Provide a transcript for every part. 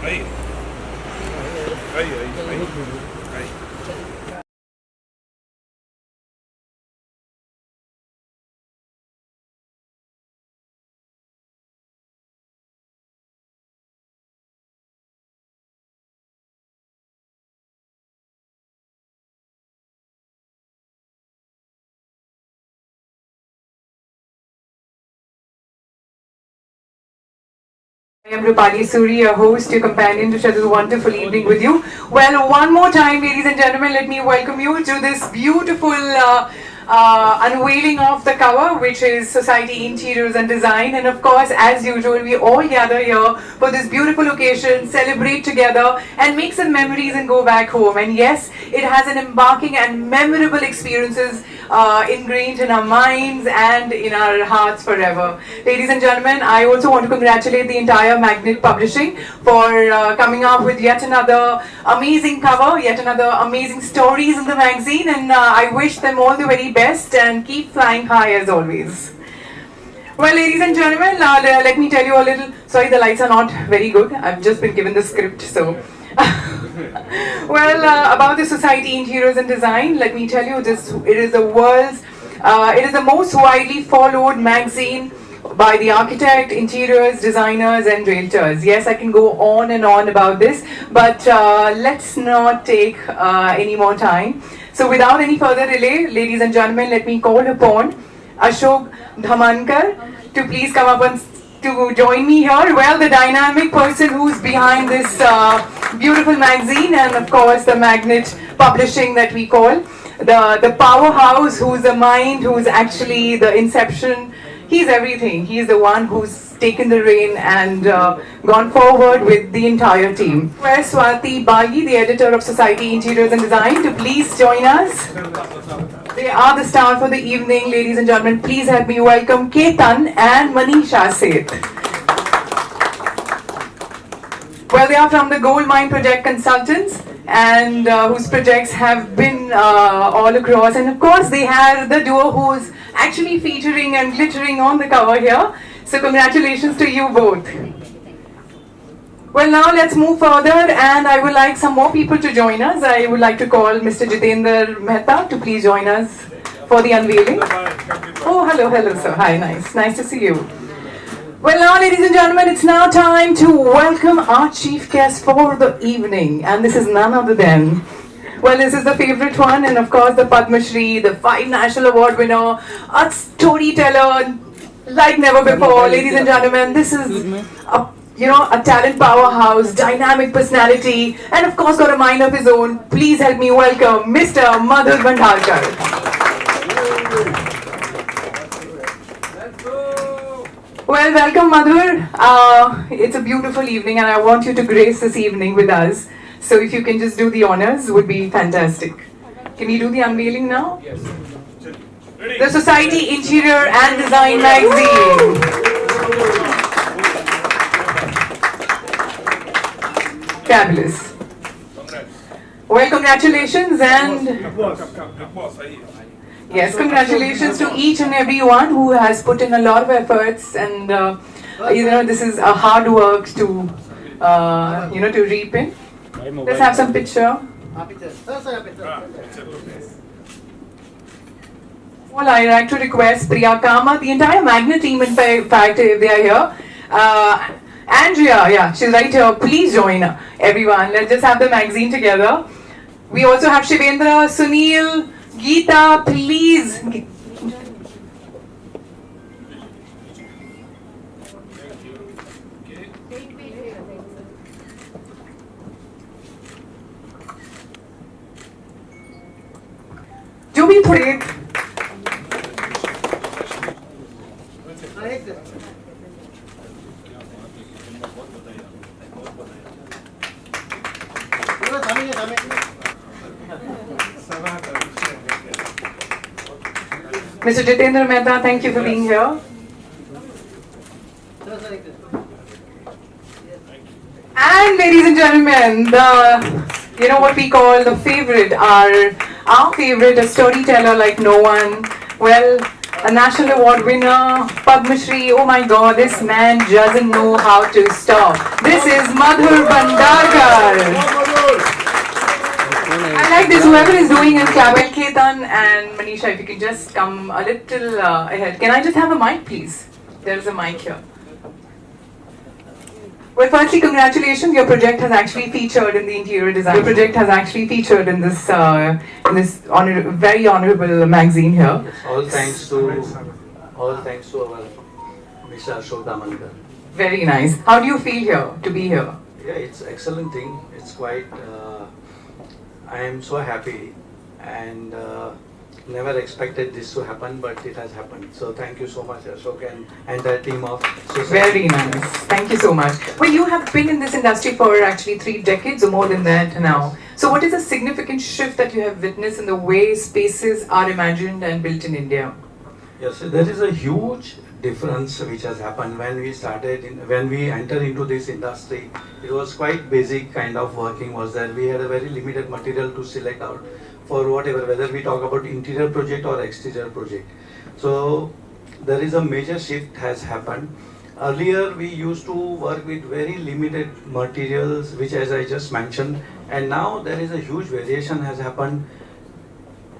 Ahí, ahí. I am Rupali Suri, your host, your companion to share this wonderful evening with you. Well, one more time, ladies and gentlemen, let me welcome you to this beautiful unveiling of the cover, which is Society Interiors and Design. And of course, as usual, we all gather here for this beautiful occasion, celebrate together, and make some memories and go back home. And yes, it has an embarking and memorable experiences ingrained in our minds and in our hearts forever. Ladies and gentlemen, I also want to congratulate the entire Magnet Publishing for coming up with yet another amazing cover, yet another amazing stories in the magazine, and I wish them all the very best and keep flying high as always. Well, ladies and gentlemen, let me tell you a little. Sorry, the lights are not very good. I've just been given the script, so. Well, about the Society Interiors and Design, let me tell you this: it is the most widely followed magazine by the architect, interiors, designers, and realtors. Yes, I can go on and on about this, but let's not take any more time. So, without any further delay, ladies and gentlemen, let me call upon Ashok Dhamankar to please come up and to join me here. Well, the dynamic person who's behind this beautiful magazine, and of course the Magnet Publishing that we call the powerhouse, who's the mind, who's actually the inception. He's everything. He's the one who's taken the reign and gone forward with the entire team. Where's Swati Bagi, the editor of Society Interiors and Design, to please join us. They are the star for the evening, ladies and gentlemen. Please help me welcome Ketan and Manisha Seth. Well, they are from the Gold Mine Project Consultants, and whose projects have been all across. And of course, they have the duo who's actually featuring and glittering on the cover here. So congratulations to you both. Well, now let's move further, and I would like some more people to join us. I would like to call Mr. Jitendra Mehta to please join us for the unveiling. Oh, hello, sir. Hi, nice to see you. Well, now, ladies and gentlemen, it's now time to welcome our chief guest for the evening, and this is none other than. Well, this is the favorite one, and of course, the Padma Shri, the 5 National Award winner, a storyteller like never before. Ladies and gentlemen, this is a talent powerhouse, dynamic personality, and of course got a mind of his own. Please help me welcome Mr. Madhur Bhandharkar. Well, welcome Madhur. It's a beautiful evening and I want you to grace this evening with us. So if you can just do the honors, would be fantastic. Can we do the unveiling now? Yes. The Society Interior and Design Magazine. Fabulous. Well, congratulations and yes, congratulations to each and every one who has put in a lot of efforts, and this is a hard work to to reap in. Let's have some picture. Well, I like to request Priya Kama, the entire Magnet team, in fact, if they are here. Andrea, yeah, she's right here. Please join everyone. Let's just have the magazine together. We also have Shivendra, Sunil, Geeta, please. जो भी थोड़े Mr. Jitendra Mehta, thank you for being here. And ladies and gentlemen, what we call the favorite, our favorite, a storyteller like no one. Well, a national award winner, Padma Shri. Oh my God, this man doesn't know how to stop. This is Madhur Bhandarkar. I like this. Whoever is doing in Clavel, Ketan and Manisha, if you can just come a little ahead. Can I just have a mic, please? There is a mic here. Well, firstly, congratulations. Your project has actually featured in the interior design. Your project has actually featured in this very honorable magazine here. Yes, all thanks to our Mr. Ashok Damankar. Very nice. How do you feel here to be here? Yeah, it's excellent thing. It's quite. I am so happy and never expected this to happen, but it has happened. So thank you so much, Ashok, and entire team of Society. Very nice. Thank you so much. Well, you have been in this industry for actually 3 decades or more than that now. So what is a significant shift that you have witnessed in the way spaces are imagined and built in India? Yes, there is a huge difference which has happened when we entered into this industry. It was quite basic kind of working was there. We had a very limited material to select out for whatever, whether we talk about interior project or exterior project. So there is a major shift has happened. Earlier we used to work with very limited materials, which as I just mentioned, and now there is a huge variation has happened.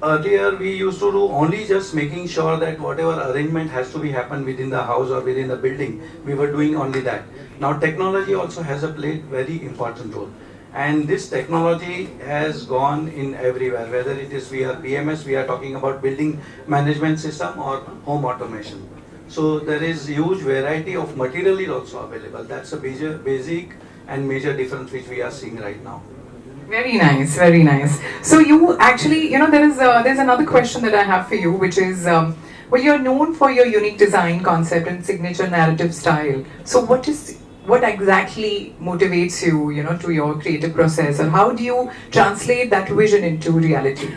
Earlier we used to do only just making sure that whatever arrangement has to be happen within the house or within the building, we were doing only that. Now technology also has a played very important role. And this technology has gone in everywhere, whether it is via BMS, we are talking about building management system or home automation. So there is huge variety of material is also available. That's a major, basic and major difference which we are seeing right now. Very nice, very nice. So you actually, there's another question that I have for you, which is, well, you're known for your unique design concept and signature narrative style. So what exactly motivates you, to your creative process, and how do you translate that vision into reality?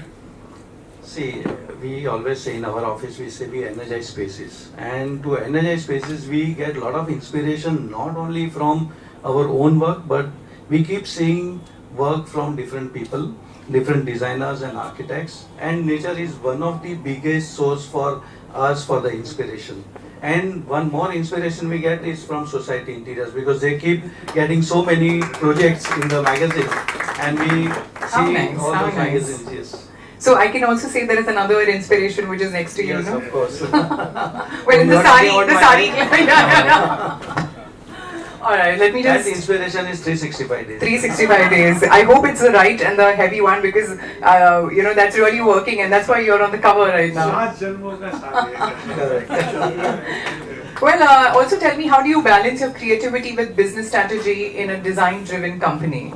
See, we always say in our office, we say we energize spaces. And to energize spaces, we get a lot of inspiration, not only from our own work, but we keep seeing work from different people, different designers and architects. And nature is one of the biggest source for us for the inspiration. And one more inspiration we get is from Society Interiors, because they keep getting so many projects in the magazine, and we see all those magazines. Yes. So I can also say there is another inspiration which is next to you, Yes, no? of course. Well, in the sari. Alright, let me just... That inspiration is 365 days. 365 days. I hope it's the right and the heavy one, because, that's really working, and that's why you're on the cover right now. Well, also tell me, how do you balance your creativity with business strategy in a design-driven company?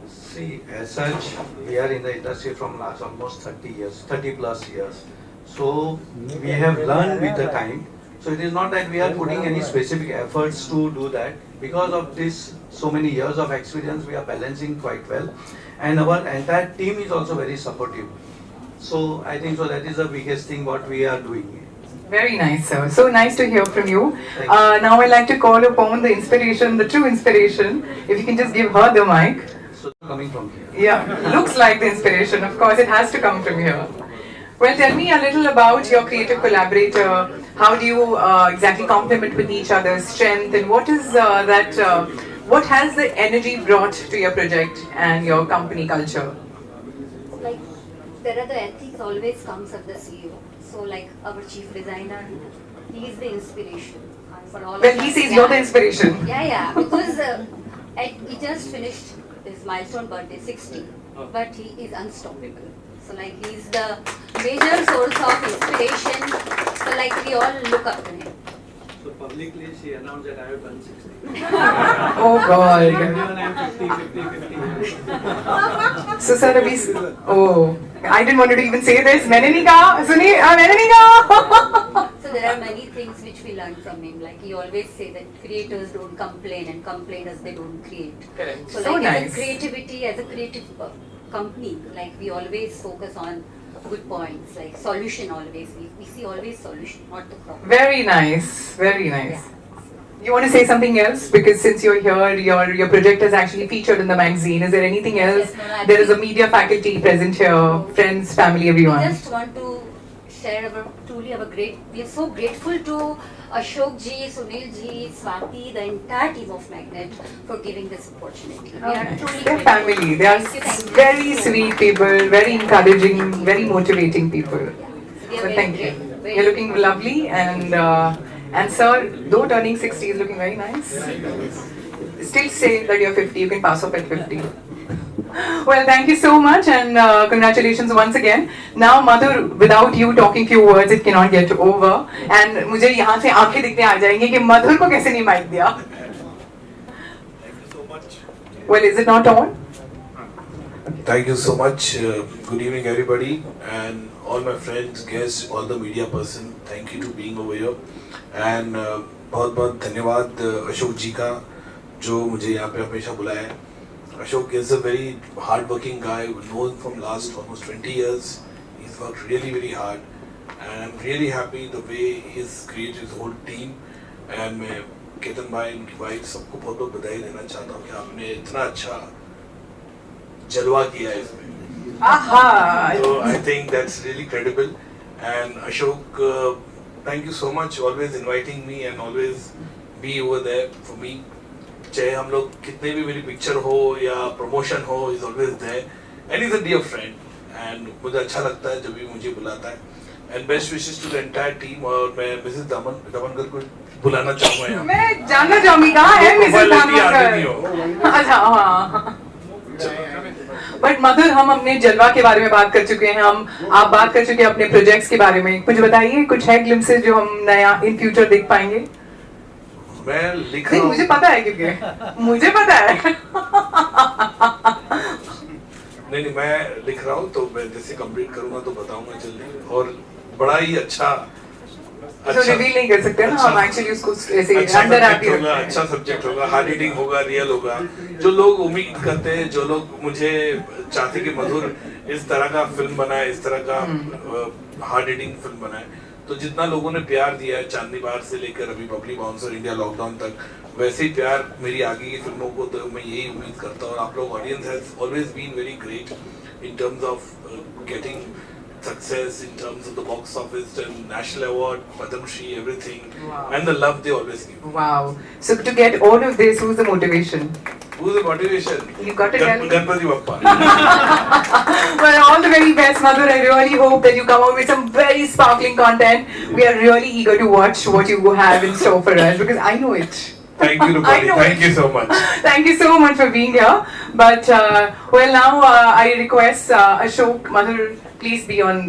See, as such, we are in the industry from last almost 30 plus years. So we have learned with the time. So it is not that we are putting any specific efforts to do that. Because of this, so many years of experience, we are balancing quite well. And our entire team is also very supportive. So I think so that is the biggest thing what we are doing. Very nice, sir. So nice to hear from you. Now I'd like to call upon the inspiration, the true inspiration. If you can just give her the mic. So coming from here. Yeah, looks like the inspiration. Of course, it has to come from here. Well, tell me a little about your creative collaborator. How do you exactly complement with each other's strength, and what is what has the energy brought to your project and your company culture? Like, there are the ethics always comes at the CEO. So like our chief designer, he is the inspiration for all. Well, he says you're the inspiration. Yeah, because he just finished his milestone birthday, 60, but he is unstoppable. So like he's the major source of inspiration. So like we all look up to him. So publicly she announced that I have done 60. Oh God. Everyone I am 50. So sir, oh, I didn't want to even say this. Menanika, Suni, Menanika. So there are many things which we learn from him. Like he always say that creators don't complain and complainers they don't create. Correct. So So like nice. as a creativity, as a creative company, like we always focus on good points, like solution always. We see always solution, not the problem. Very nice, very nice. Yeah. You want to say something else? Because since you're here, your project is actually featured in the magazine. Is there anything else? Yes, no, There is a media faculty present here, friends, family, We everyone. just want to shared our great. We are so grateful to Ashok ji, Sunil ji, Swati, the entire team of Magnet for giving this opportunity. We are truly They're grateful. family. They are Thank you very so sweet much. people, very encouraging, very motivating people. Yeah. They are But very thank you. great. Very You're looking lovely, and sir, though turning 60 is looking very nice. Still say that you're 50. You can pass off at 50. Well, thank you so much, and congratulations once again. Now, Madhur, without you talking few words, it cannot get over. And मुझे यहाँ से आंखें दिखने आ जाएंगी कि मधुर को कैसे नहीं माइक दिया. Thank you so much. Well, is it not on? Thank you so much. Good evening, everybody, and all my friends, guests, all the media person. Thank you to being over here, and बहुत बहुत धन्यवाद अशोक जी का जो मुझे यहाँ पे हमेशा बुलाया है. Ashok is a very hard-working guy, known from last almost 20 years. He's worked really very hard, and I'm really happy the way he's created his whole team. And मैं केतन भाई, उनकी वाइफ सबको बहुत बहुत बधाई देना चाहता हूँ कि आपने इतना अच्छा जलवा किया है इसमें. Aha! So I think that's really credible. And Ashok, thank you so much, always inviting me and always be over there for me. चाहे हम लोग कितने भी मेरी पिक्चर हो या प्रमोशन हो, is always there and is a dear friend. And मुझे अच्छा लगता है जब भी मुझे बुलाता है. And best wishes to the entire team. और मैं मिसेस दामनकर को बुलाना चाहूंगा यहाँ. मैं जानना चाहूंगी कहाँ है मिसेस नहीं हो. दामनकर. अच्छा हाँ. बट मधुर, हम अपने जलवा के बारे में बात कर चुके हैं. आप बात कर चुके हैं अपने प्रोजेक्ट्स के बारे में. कुछ बताइए, कुछ है ग्लिम्सेस जो हम नया इन फ्यूचर देख पाएंगे? मैं लिख नहीं, रहा मुझे हूँ. पता है क्योंकि मुझे पता है. नहीं, मैं लिख रहा हूँ तो मैं जैसे कंप्लीट करूंगा तो बताऊंगा जल्दी. और बड़ा ही अच्छा तो रिवील नहीं कर सकते ना हम एक्चुअली उसको ऐसे अच्छा अंडर सब्जेक्ट आती होगा. अच्छा सब्जेक्ट होगा, हार्ड हिटिंग होगा, रियल होगा. जो लोग उम्मीद करते हैं, जो लोग मुझे चाहते कि मधुर इस तरह का फिल्म बनाए, इस तरह का हार्ड हिटिंग फिल्म बनाए, तो जितना लोगों ने प्यार दिया है चांदनी बार से लेकर अभी बबली बाउंसर, इंडिया लॉकडाउन तक, वैसे ही प्यार मेरी आगे की फिल्मों को तो मैं यही उम्मीद करता हूँ. और आप लोग audience has always been very great in terms of getting success, in terms of the box office and national award, Padam Shri, everything. Wow. And the love they always give. Wow. So to get all of this, who's the motivation? Who's the motivation? You got to tell me. Ganpati Bappa. Well, all the very best, Madhur. I really hope that you come out with some very sparkling content. We are really eager to watch what you have in store for us because I know it. Thank you, I Rupali. know Thank it. you so much. Thank you so much for being here. But well, now I request Ashok, Madhur, please be on,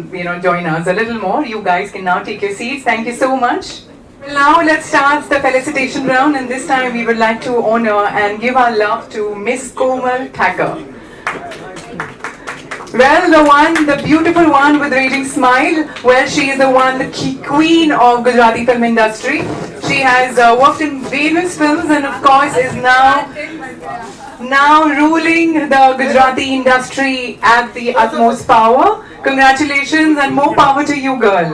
join us a little more. You guys can now take your seats. Thank you so much. Well, now let's start the felicitation round, and this time we would like to honor and give our love to Miss Komal Thacker. Well, the beautiful one with raging smile. Well, she is the one, the queen of Gujarati film industry. She has worked in various films and of course is now ruling the Gujarati industry at the utmost power. Congratulations and more power to you, girl.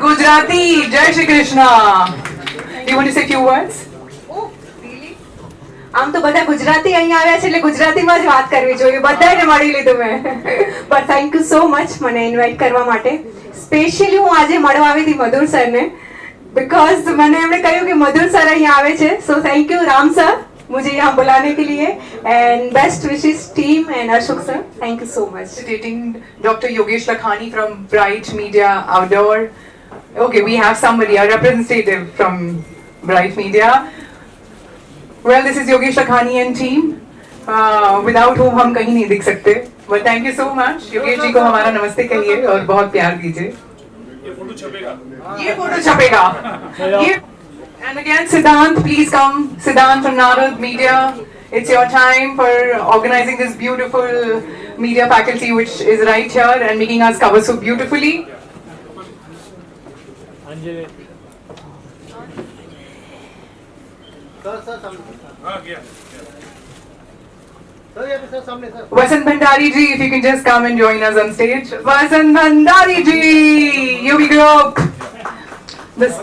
Gujarati, Jai Shri Krishna. Do you want to say a few words? આમ તો બધા ગુજરાતી અહીં આવ્યા છે એટલે ગુજરાતીમાં જ વાત કરવી જોઈએ. બધાને મળી લીધું મેં. But thank you so much મને ઇન્વાઇટ કરવા માટે. સ્પેશિયલી હું આજે મળવા આવી હતી મધુર સરને बिकॉज મને એમણે કહ્યું કે મધુર સર અહીં આવે છે. So thank you Ram sir मुझे यहाँ बुलाने के लिए and best wishes team and Ashok sir, thank you so much. Dating Dr. Yogesh Lakhani from Bright Media Outdoor. Okay, we have somebody, a representative from Bright Media. Well, this is Yogesh Lakhani and team, without whom हम कहीं नहीं दिख सकते. But thank you so much. Yogesh ji को हमारा नमस्ते कहिए और बहुत प्यार दीजिए. ये photo छपेगा. And again, Siddhant, please come. Siddhant from Narad Media. It's your time for organizing this beautiful media faculty which is right here and making us cover so beautifully. Vasant Bhandari ji, if you can just come and join us on stage. Vasant Bhandari ji, UB Group. This,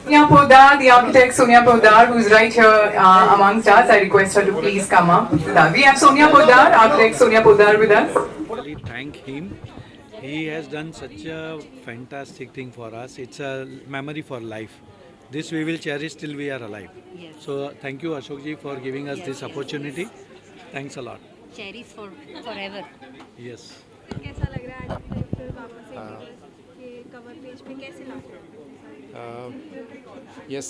Sonia Podar, the architect Sonia Podar, who's right here amongst us. I request her to please come up. We have Sonia Podar, architect Sonia Podar with us. Really thank him. He has done such a fantastic thing for us. It's a memory for life. This we will cherish till we are alive. Yes. So thank you Ashok ji for giving us this opportunity. Thanks a lot. Cherish for forever. Yes. कैसा लग रहा है आज फिर वापस interiors के cover page पे कैसे लाते हैं? Yes,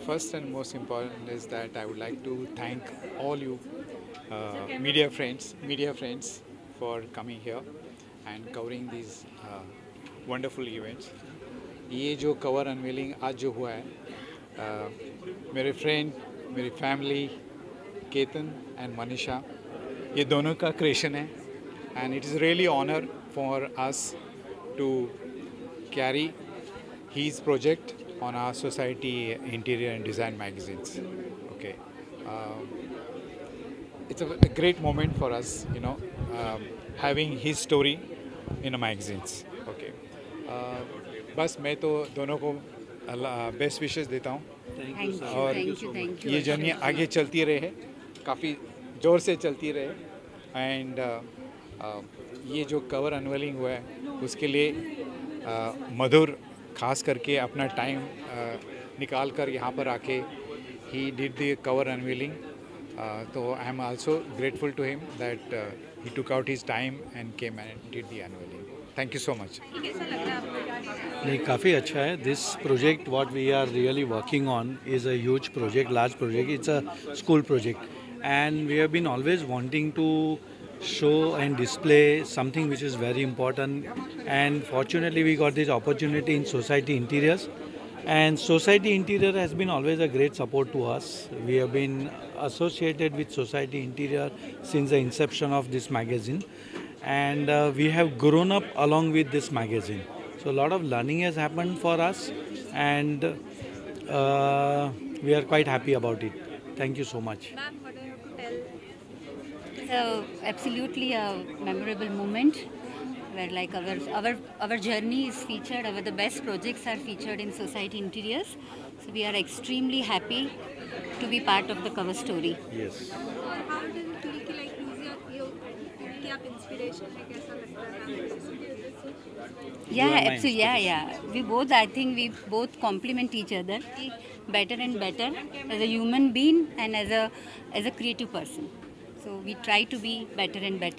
first and most important is that I would like to thank all you media friends for coming here and covering these wonderful events. ये जो कवर अनवीलिंग आज जो हुआ है मेरे फ्रेंड मेरी फैमिली केतन एंड मनीषा ये दोनों का क्रिएशन है and it is really honor for us to carry his project on our society interior and design magazines. Okay, it's a great moment for us, having his story in a magazines. Okay, बस मैं तो दोनों को best wishes देता हूँ और Thank you. ये journey आगे चलती रहे काफ़ी ज़ोर से चलती रहे एंड ये जो कवर अनवेलिंग हुआ है उसके लिए मधुर खास करके अपना टाइम निकाल कर यहाँ पर आके he did the cover unveiling तो I am also grateful to him that he took out his time and came and did the unveiling thank you so much नहीं काफ़ी अच्छा है this project what we are really working on is a huge project large project it's a school project and we have been always wanting to show and display something which is very important, and fortunately we got this opportunity in Society Interiors, and Society Interior has been always a great support to us. We have been associated with Society Interior since the inception of this magazine, and we have grown up along with this magazine, so a lot of learning has happened for us, and we are quite happy about it. Thank you so much. Ma'am, what do you have to tell? Absolutely a memorable moment where like our journey is featured, the best projects are featured in Society Interiors. So we are extremely happy to be part of the cover story. Yes. और how do you feel कि like who's your कि आप inspiration है कैसा लगता है? Yeah, are my absolutely. Yeah. We both, I think we both complement each other. Better and better as a human being and as a creative person. So we try to be better and better.